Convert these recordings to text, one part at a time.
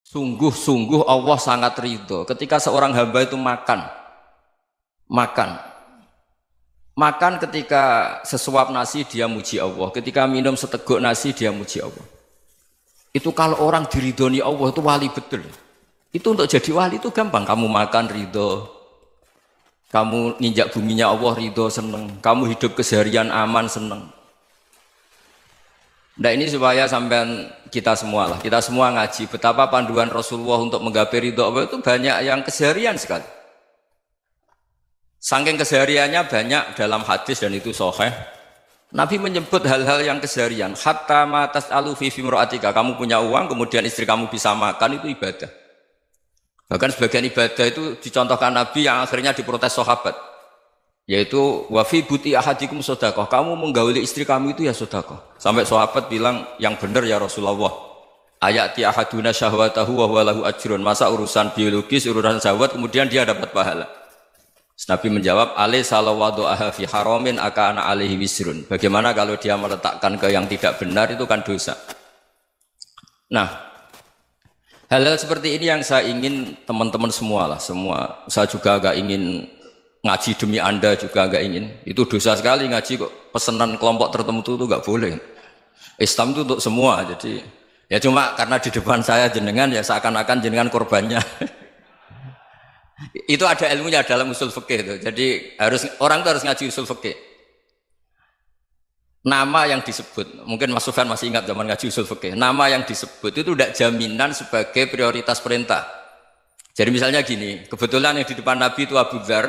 Sungguh-sungguh Allah sangat ridho ketika seorang hamba itu makan. Makan ketika sesuap nasi dia muji Allah, ketika minum seteguk nasi dia muji Allah. Itu kalau orang diridhoni Allah itu wali betul. Itu untuk jadi wali itu gampang. Kamu makan ridho, kamu nginjak buminya Allah ridho seneng, kamu hidup keseharian aman seneng. Nah ini supaya sampean kita semua ngaji betapa panduan Rasulullah untuk menggapai ridho Allah itu banyak yang keseharian sekali. Saking kesehariannya banyak dalam hadis dan itu sahih. Nabi menyebut hal-hal yang keseharian. Hatta ma tas'alu fi imra'atika, kamu punya uang kemudian istri kamu bisa makan itu ibadah. Bahkan sebagian ibadah itu dicontohkan Nabi yang akhirnya diprotes sahabat. Yaitu wa fi buti ahadikum sedekah, kamu menggauli istri kamu itu ya sedekah. Sampai sahabat bilang yang benar ya Rasulullah. Ayati ahaduna syahwatahu wa huwa lahu ajrun. Masa urusan biologis, urusan syahwat kemudian dia dapat pahala. Nabi menjawab, alai salawadu'aha fi haramin akana alaihi wisrun. Bagaimana kalau dia meletakkan ke yang tidak benar itu kan dosa. Nah, hal-hal seperti ini yang saya ingin teman-teman semua. Saya juga agak ingin ngaji demi Anda juga agak ingin. Itu dosa sekali ngaji kok pesanan kelompok tertentu itu enggak boleh. Islam itu untuk semua. Jadi ya cuma karena di depan saya jenengan ya seakan-akan jenengan korbannya. Itu ada ilmunya dalam usul fikih itu. Jadi orang itu harus ngaji usul fikih. Nama yang disebut, mungkin Mas Sufyan masih ingat zaman ngaji usul fikih. Nama yang disebut itu tidak jaminan sebagai prioritas perintah. Jadi misalnya gini, kebetulan yang di depan Nabi itu Abu Dzar.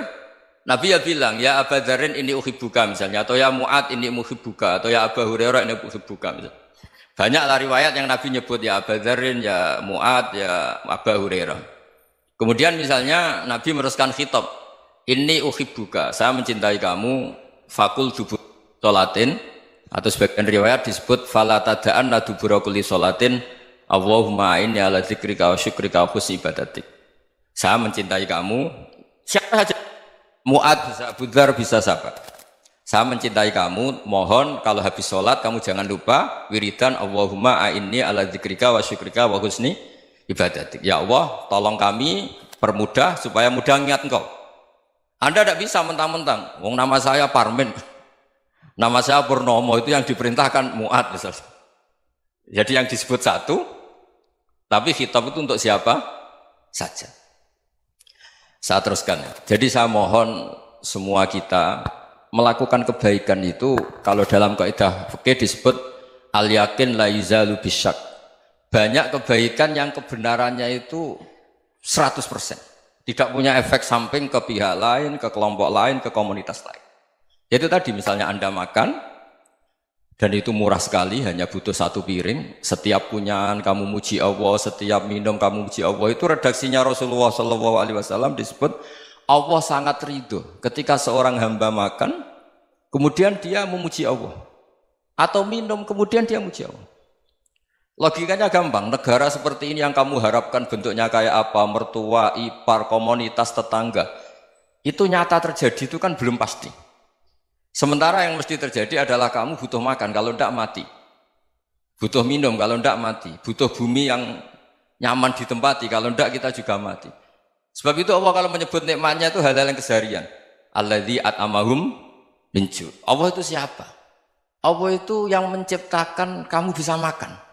Nabi ya bilang, ya Abu Dzarin ini uhibbuka misalnya, atau ya Mu'ad ini uhibbuka, atau ya Abu Hurairah ini uhibbuka misalnya. Banyaklah riwayat yang Nabi nyebut ya Abu Dzarin, ya Mu'ad, ya Abu Hurairah. Kemudian misalnya Nabi meneruskan khitab, ini uhibbuka, saya mencintai kamu, fakul dubur sholatin, atau sebagian riwayat disebut falatadaan ladubura kulli sholatin, Allahumma inni ala dzikrika wa syukrika wa husni ibadatik. Saya mencintai kamu, siapa saja, Mu'ad bisa, Abu Dzar bisa siapa. Saya mencintai kamu, mohon kalau habis sholat kamu jangan lupa wiridan Allahumma inni ala dzikrika wa syukrika wa husni ibadatik. Ya Allah, tolong kami permudah supaya mudah ingat Engkau. Anda tidak bisa mentang-mentang, wong nama saya Parmin, nama saya Purnomo, itu yang diperintahkan Mu'ad misalnya. Jadi yang disebut satu, tapi khitab itu untuk siapa saja. Saya teruskan ya. Jadi saya mohon semua kita melakukan kebaikan itu, kalau dalam kaidah fikih disebut al yakin la yuzalu bisyak. Banyak kebaikan yang kebenarannya itu 100%. Tidak punya efek samping ke pihak lain, ke kelompok lain, ke komunitas lain. Itu tadi misalnya Anda makan, dan itu murah sekali, hanya butuh satu piring. Setiap punyaan kamu muji Allah, setiap minum kamu muji Allah. Itu redaksinya Rasulullah SAW disebut, Allah sangat ridho ketika seorang hamba makan, kemudian dia memuji Allah. Atau minum, kemudian dia muji Allah. Logikanya gampang, negara seperti ini yang kamu harapkan bentuknya kayak apa, mertua, ipar, komunitas, tetangga, itu nyata terjadi itu kan belum pasti. Sementara yang mesti terjadi adalah kamu butuh makan, kalau tidak mati. Butuh minum, kalau tidak mati. Butuh bumi yang nyaman ditempati, kalau tidak kita juga mati. Sebab itu Allah kalau menyebut nikmatnya itu hal-hal yang keseharian. Alladzi at'amahum min ju'. Allah itu siapa? Allah itu yang menciptakan kamu bisa makan.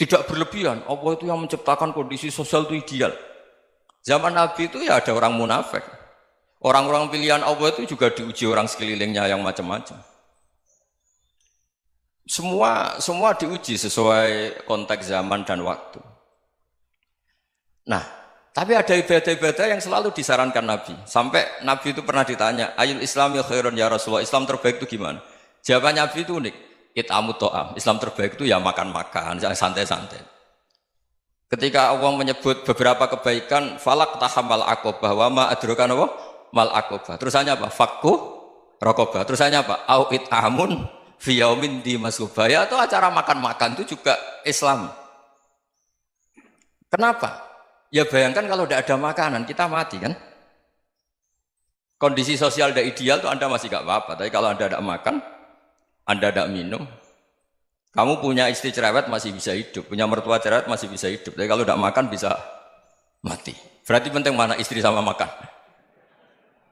Tidak berlebihan, Allah itu yang menciptakan kondisi sosial itu ideal. Zaman Nabi itu ya ada orang munafik. Orang-orang pilihan Allah itu juga diuji orang sekelilingnya yang macam-macam. Semua diuji sesuai konteks zaman dan waktu. Nah, tapi ada ibadah-ibadah yang selalu disarankan Nabi. Sampai Nabi itu pernah ditanya, ayul islami khairun ya Rasulullah, Islam terbaik itu gimana? Jawaban Nabi itu unik. It'amut to'am, Islam terbaik itu ya makan-makan, santai-santai. Ketika Allah menyebut beberapa kebaikan, falak tahamal akobah, wa ma adrokan apa? Mal akobah. Terusannya apa? Fakku rokobah. Terusannya apa? Au it'amun fiyaumin di masubah. Ya itu acara makan-makan itu juga Islam. Kenapa? Ya bayangkan kalau tidak ada makanan, kita mati kan? Kondisi sosial tidak ideal itu Anda masih gak apa-apa, tapi kalau Anda tidak makan, Anda tidak minum, Kamu punya istri cerewet masih bisa hidup, punya mertua cerewet masih bisa hidup. Tapi kalau tidak makan bisa mati. Berarti penting mana istri sama makan?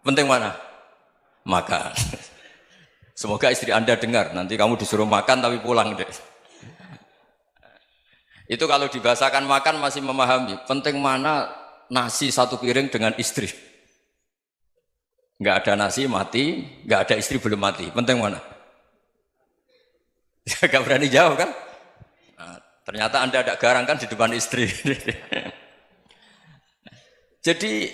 Penting mana? Makan. Semoga istri Anda dengar. Nanti kamu disuruh makan tapi pulang deh. Itu kalau dibahasakan makan masih memahami. Penting mana nasi satu piring dengan istri. Nggak ada nasi mati, nggak ada istri belum mati. Penting mana? Gak berani jawab kan? Nah, ternyata Anda ada garang kan di depan istri. Jadi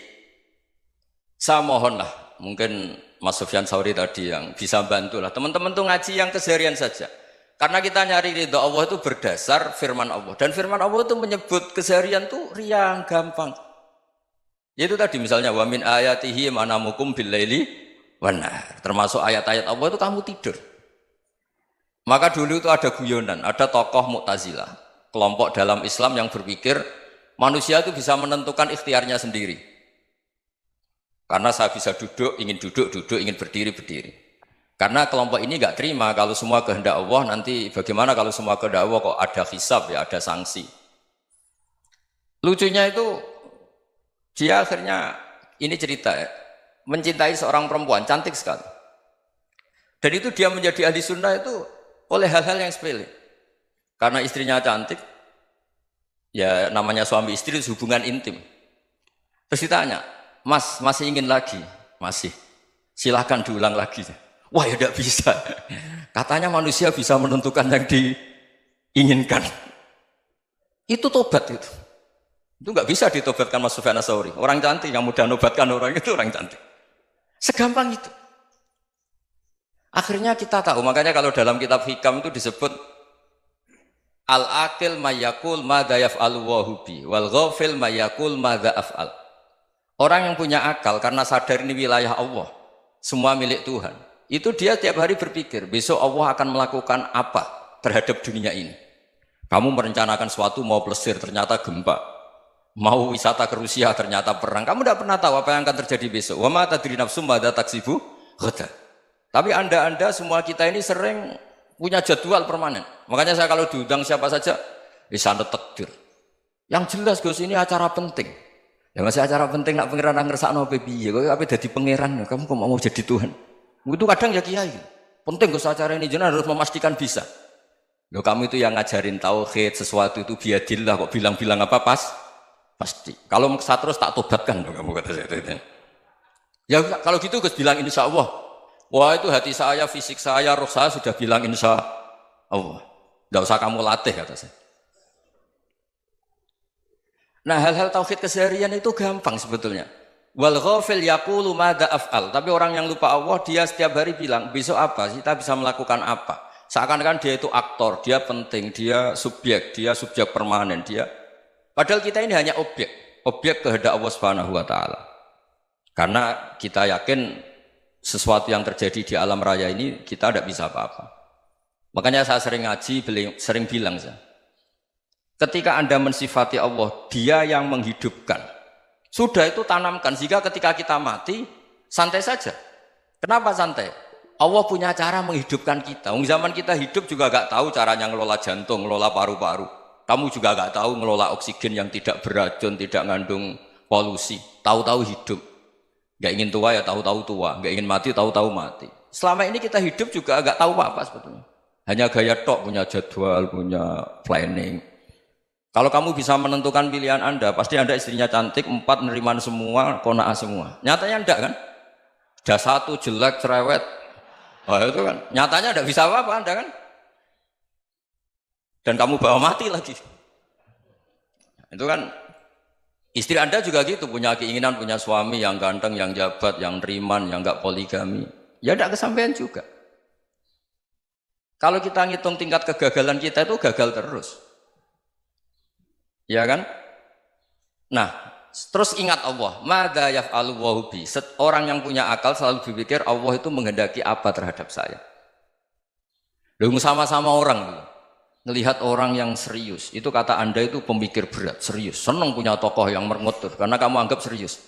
saya mohonlah, mungkin Mas Sufyan Sauri tadi yang bisa bantu lah. Teman-teman tuh ngaji yang keseharian saja. Karena kita nyari ridho Allah itu berdasar firman Allah. Dan firman Allah itu menyebut keseharian tuh riang, gampang. Yaitu tadi misalnya wa min ayatihi manamukum billaili wan nahar. Termasuk ayat-ayat Allah itu kamu tidur. Maka dulu itu ada guyonan, ada tokoh Mu'tazilah, kelompok dalam Islam yang berpikir manusia itu bisa menentukan ikhtiarnya sendiri. Karena saya bisa duduk, ingin berdiri, berdiri. Karena kelompok ini nggak terima kalau semua kehendak Allah, nanti bagaimana kalau semua kehendak Allah kok ada hisab ya, ada sanksi. Lucunya itu, dia akhirnya, ini cerita ya, mencintai seorang perempuan, cantik sekali. Dan itu dia menjadi ahli sunnah itu oleh hal-hal yang sepele. Karena istrinya cantik, ya namanya suami istri itu hubungan intim. Terus ditanya, Mas, masih ingin lagi? Masih. Silahkan diulang lagi. Wah ya tidak bisa. Katanya manusia bisa menentukan yang diinginkan. Itu tobat itu. Itu nggak bisa ditobatkan Mas Sufyan Ats-Tsauri. Orang cantik yang mudah nobatkan orang itu orang cantik. Segampang itu. Akhirnya kita tahu, makanya kalau dalam kitab Hikam itu disebut al-akil mayyakul madza yaf'alu wa hubi wal ghafil mayyakul madza af'al. Orang yang punya akal karena sadar ini wilayah Allah, semua milik Tuhan. Itu dia tiap hari berpikir, besok Allah akan melakukan apa terhadap dunia ini. Kamu merencanakan sesuatu mau plesir, ternyata gempa. Mau wisata ke Rusia, ternyata perang. Kamu tidak pernah tahu apa yang akan terjadi besok. Wa ma tadri nafsum madza taksibu ghadan. Tapi anda semua kita ini sering punya jadwal permanen. Makanya saya kalau diundang siapa saja, bisa takdir. Yang jelas Gus ini acara penting. Ya masih acara penting nak pangeran ngersakno piye? Kowe ape dadi pangeran, kamu kok mau jadi Tuhan? Itu kadang ya kiai. Penting Gus acara ini jenengan harus memastikan bisa. Loh kamu itu yang ngajarin tauhid, sesuatu itu biadillah kok bilang-bilang apa pasti. Kalau maksa terus tak tobatkan kamu kata saya. Ya kalau gitu Gus bilang insya Allah. Wah itu hati saya, fisik saya, roh saya sudah bilang insya Allah. Tidak usah kamu latih kata saya. Nah hal-hal tauhid keseharian itu gampang sebetulnya. Wal ghafil yaqulu madza af'al. Tapi orang yang lupa Allah dia setiap hari bilang besok apa? Kita bisa melakukan apa? Seakan-akan dia itu aktor, dia penting, dia subjek permanen, dia. Padahal kita ini hanya objek kehendak Allah Subhanahu wa taala. Karena kita yakin sesuatu yang terjadi di alam raya ini kita tidak bisa apa-apa. Makanya saya sering ngaji, sering bilang saya, ketika Anda mensifati Allah, Dia yang menghidupkan. Sudah itu tanamkan sehingga ketika kita mati santai saja. Kenapa santai? Allah punya cara menghidupkan kita. Zaman kita hidup juga gak tahu caranya ngelola jantung, ngelola paru-paru. Kamu juga gak tahu ngelola oksigen yang tidak beracun, tidak mengandung polusi. Tahu-tahu hidup. Gak ingin tua ya tahu-tahu tua, gak ingin mati tahu-tahu mati. Selama ini kita hidup juga agak tahu apa sebetulnya. Hanya gaya tok, punya jadwal, punya planning. Kalau kamu bisa menentukan pilihan Anda, pasti Anda istrinya cantik, 4 neriman semua, kona'ah semua. Nyatanya enggak kan? Ada 1 jelek, cerewet. Oh itu kan, nyatanya enggak bisa apa-apa Anda kan? Dan kamu bawa mati lagi. Itu kan, istri Anda juga gitu, punya keinginan, punya suami yang ganteng, yang jabat, yang neriman, yang enggak poligami. Ya enggak kesampaian juga. Kalau kita ngitung tingkat kegagalan kita itu gagal terus. Ya kan? Nah, terus ingat Allah, madza yaf'alu wa hubi. Orang yang punya akal selalu berpikir Allah itu menghendaki apa terhadap saya. Lalu sama-sama orang ngelihat orang yang serius, itu kata Anda itu pemikir berat, serius. Senang punya tokoh yang merengut karena kamu anggap serius.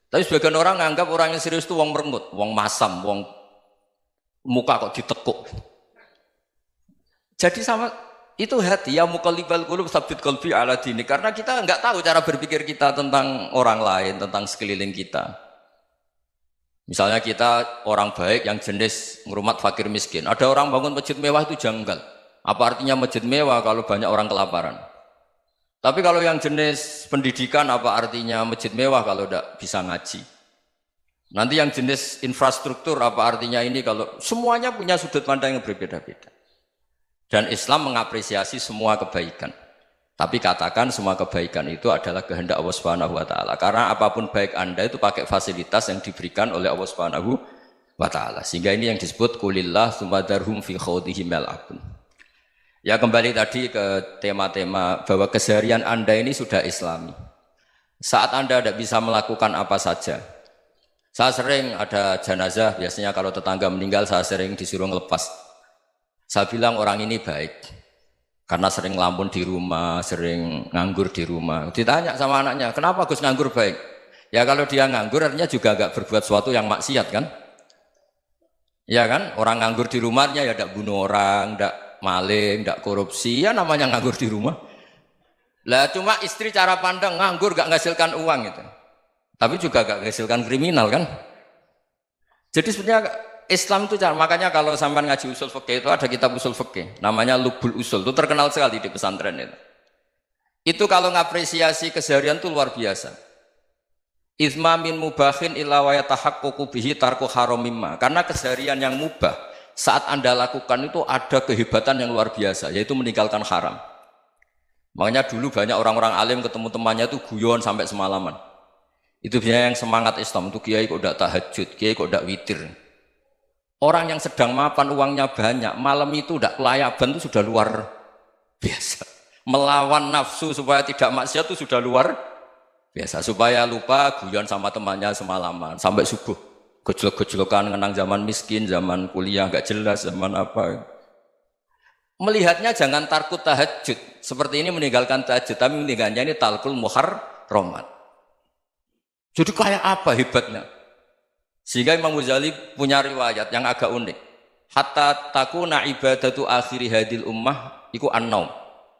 Tapi sebagian orang anggap orang yang serius itu wong merengut, wong masam, wong muka kok ditekuk. Jadi sama itu hati ya muqallibal qulub tsabbit qalbi ala dinik karena kita enggak tahu cara berpikir kita tentang orang lain, tentang sekeliling kita. Misalnya kita orang baik yang jenis ngrumat fakir miskin. Ada orang bangun masjid mewah itu janggal. Apa artinya masjid mewah kalau banyak orang kelaparan? Tapi kalau yang jenis pendidikan apa artinya masjid mewah kalau tidak bisa ngaji? Nanti yang jenis infrastruktur apa artinya ini kalau semuanya punya sudut pandang yang berbeda-beda. Dan Islam mengapresiasi semua kebaikan. Tapi katakan semua kebaikan itu adalah kehendak Allah Subhanahu wa taala. Karena apapun baik Anda itu pakai fasilitas yang diberikan oleh Allah Subhanahu wa taala. Sehingga ini yang disebut kulillah sumadarhum fi khawdihim yal'abun. Ya kembali tadi ke tema-tema bahwa keseharian Anda ini sudah Islami. Saat Anda tidak bisa melakukan apa saja. Saya sering ada jenazah, biasanya kalau tetangga meninggal saya sering disuruh ngelepas. Saya bilang orang ini baik. Karena sering ngelamun di rumah, sering nganggur di rumah. Ditanya sama anaknya, kenapa Gus nganggur baik? Ya kalau dia nganggur artinya juga agak berbuat sesuatu yang maksiat kan? Ya kan? Orang nganggur di rumahnya ya tidak bunuh orang, tidak maling, tidak korupsi, ya namanya nganggur di rumah. Lah cuma istri cara pandang nganggur gak menghasilkan uang itu. Tapi juga gak menghasilkan kriminal kan? Jadi sebenarnya Islam itu makanya kalau sampai ngaji usul fikih itu ada kitab usul fikih namanya Lubul Usul, itu terkenal sekali di pesantren itu. Itu kalau ngapresiasi keseharian itu luar biasa. Izma min mubahin illa wa yatahaqququ bihi tarku haramimma. Karena keseharian yang mubah saat Anda lakukan itu ada kehebatan yang luar biasa, yaitu meninggalkan haram. Makanya dulu banyak orang-orang alim ketemu temannya itu guyon sampai semalaman. Itu biasanya yang semangat Islam itu kiai kok ndak tahajud, kiai kok ndak witir. Orang yang sedang mapan uangnya banyak, malam itu tidak kelayaban itu sudah luar biasa. Melawan nafsu supaya tidak maksiat itu sudah luar biasa. Supaya lupa guyon sama temannya semalaman sampai subuh. Gejolak-gejolokan kenang zaman miskin, zaman kuliah nggak jelas, zaman apa. Melihatnya jangan tarkut tahajud. Seperti ini meninggalkan tahajud, tapi meninggalnya ini talkul muharramat. Jadi kayak apa hebatnya? Sehingga Imam Ghazali punya riwayat yang agak unik. Hatta takuna ibadatu akhiri hadil ummah iku an-naum.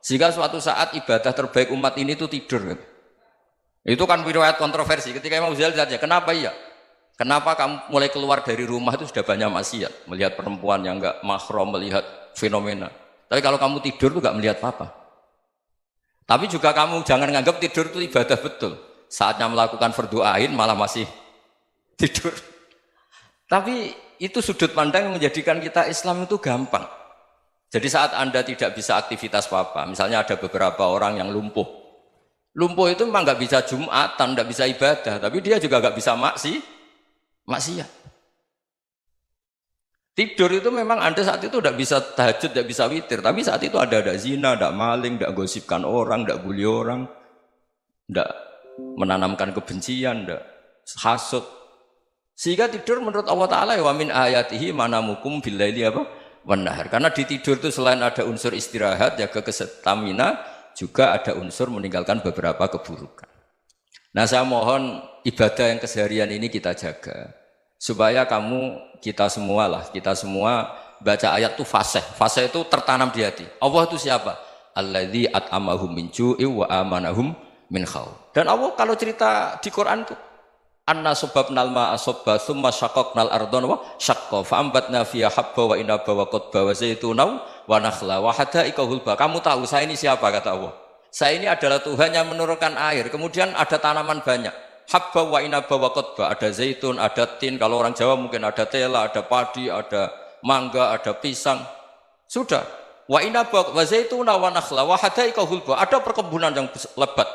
Sehingga suatu saat ibadah terbaik umat ini itu tidur. Itu kan riwayat kontroversi. Ketika Imam Ghazali tanya, kenapa iya? Kenapa kamu mulai keluar dari rumah itu sudah banyak maksiat? Melihat perempuan yang enggak mahram, melihat fenomena. Tapi kalau kamu tidur itu enggak melihat apa-apa. Tapi juga kamu jangan nganggap tidur itu ibadah betul. Saatnya melakukan fardu ain malah masih tidur. Tapi itu sudut pandang yang menjadikan kita Islam itu gampang. Jadi saat Anda tidak bisa aktivitas apa-apa, misalnya ada beberapa orang yang lumpuh. Lumpuh itu memang nggak bisa Jumatan, nggak bisa ibadah, tapi dia juga nggak bisa maksiat. Tidur itu memang Anda saat itu tidak bisa tahajud, tidak bisa witir, tapi saat itu ada zina, ada maling, tidak gosipkan orang, tidak bully orang, tidak menanamkan kebencian, tidak hasud. Sehingga tidur menurut Allah Ta'ala wa min ayatihi manamukum billaili apa? Wan-nahar. Karena di tidur itu selain ada unsur istirahat, jaga kestamina, juga ada unsur meninggalkan beberapa keburukan. Nah saya mohon ibadah yang keseharian ini kita jaga. Supaya kita semua baca ayat itu fasih. Fasih itu tertanam di hati. Allah itu siapa? Alladzi at'amahum min ju'i wa amanahum min khauf. Dan Allah kalau cerita di Quran itu anna sababnal ma'a sabba thumma syaqaqnal ardhan wa syaqqa fa ambatna fiha habba wa inaba wa qadba wa zaituna wa nakhla wa hadaika hulba. Kamu tahu saya ini siapa kata Allah? Saya ini adalah Tuhan yang menurunkan air. Kemudian ada tanaman banyak. Habba wa inaba wa qadba, ada zaitun, ada tin, kalau orang Jawa mungkin ada tela, ada padi, ada mangga, ada pisang. Sudah. Wa inaba wa zaituna wa nakhla wa hadaika hulba. Ada perkebunan yang lebat.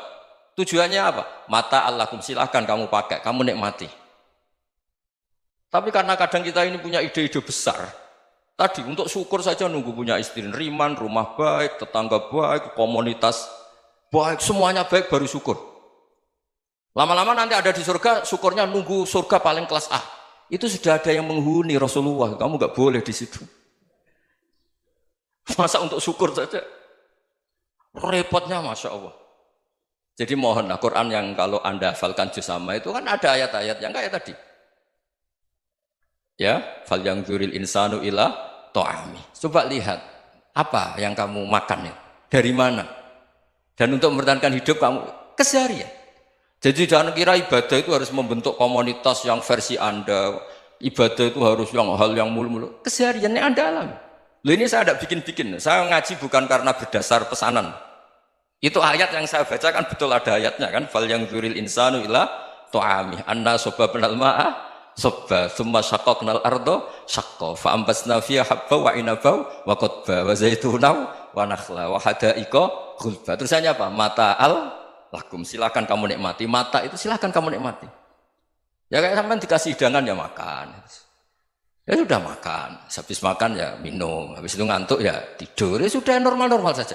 Tujuannya apa? Mata Allahkum, silahkan kamu pakai, kamu nikmati. Tapi karena kadang kita ini punya ide-ide besar. Tadi untuk syukur saja nunggu punya istri riman, rumah baik, tetangga baik, komunitas baik, semuanya baik baru syukur. Lama-lama nanti ada di surga, syukurnya nunggu surga paling kelas A. Itu sudah ada yang menghuni Rasulullah, kamu nggak boleh di situ. Masa untuk syukur saja? Repotnya Masya Allah. Jadi mohonlah Quran yang kalau Anda hafalkan juz sama itu kan ada ayat-ayat yang kayak tadi. Ya, fal yang dzuril insanu ila ta'ami. Coba lihat Apa yang kamu makan ya? Dari mana? Dan untuk mempertahankan hidup kamu keseharian. Jadi jangan kira ibadah itu harus membentuk komunitas yang versi Anda. Ibadah itu harus yang hal yang mulu-mulu. Kesehariannya Anda alami. Loh ini saya tidak bikin-bikin. Saya ngaji bukan karena berdasar pesanan. Itu ayat yang saya baca kan betul ada ayatnya kan. Fal yang dzuril insanu ila ta'ami. Anna sobabnal ma'a sobba. Thumma syaqaqnal ardo syaqqa. Fa'ambasna fiha habba wa inabau wa qadba wa zaitunaw wa nakhla wa hada'iqa gulba. Terusannya apa? Mata'al lakum. Silakan kamu nikmati. Mata itu silakan kamu nikmati. Ya kayak sampean dikasih hidangan ya makan. Ya sudah makan. Habis makan ya minum. Habis itu ngantuk ya tidur. Ya sudah normal-normal saja.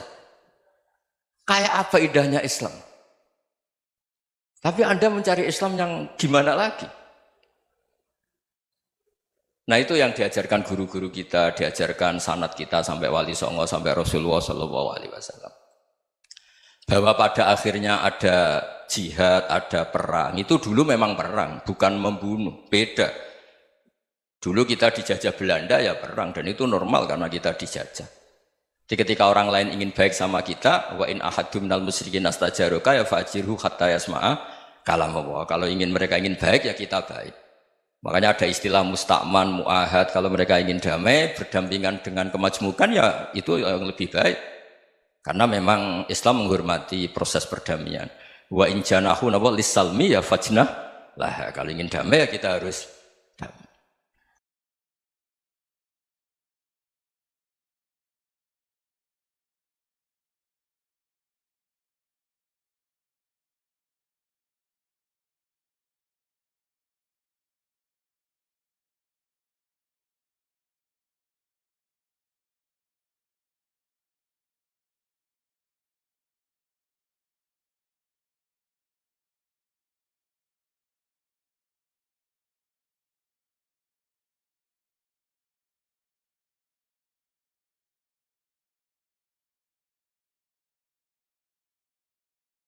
Kayak apa indahnya Islam. Tapi Anda mencari Islam yang gimana lagi? Nah itu yang diajarkan guru-guru kita, diajarkan sanad kita sampai Wali Songo, sampai Rasulullah SAW. Bahwa pada akhirnya ada jihad, ada perang. Itu dulu memang perang, bukan membunuh. Beda. Dulu kita dijajah Belanda ya perang, dan itu normal karena kita dijajah. Jadi ketika orang lain ingin baik sama kita, wa in ahadum minal musyrikin astajaroka ya fajirhu hatta yasma'a kalam Allah. Kalau mereka ingin baik ya kita baik. Makanya ada istilah mustakman, mu'ahad. Kalau mereka ingin damai, berdampingan dengan kemajmukan ya itu yang lebih baik. Karena memang Islam menghormati proses perdamaian. Wa in janahu lis-salmi ya fajnah lah. Kalau ingin damai ya kita harus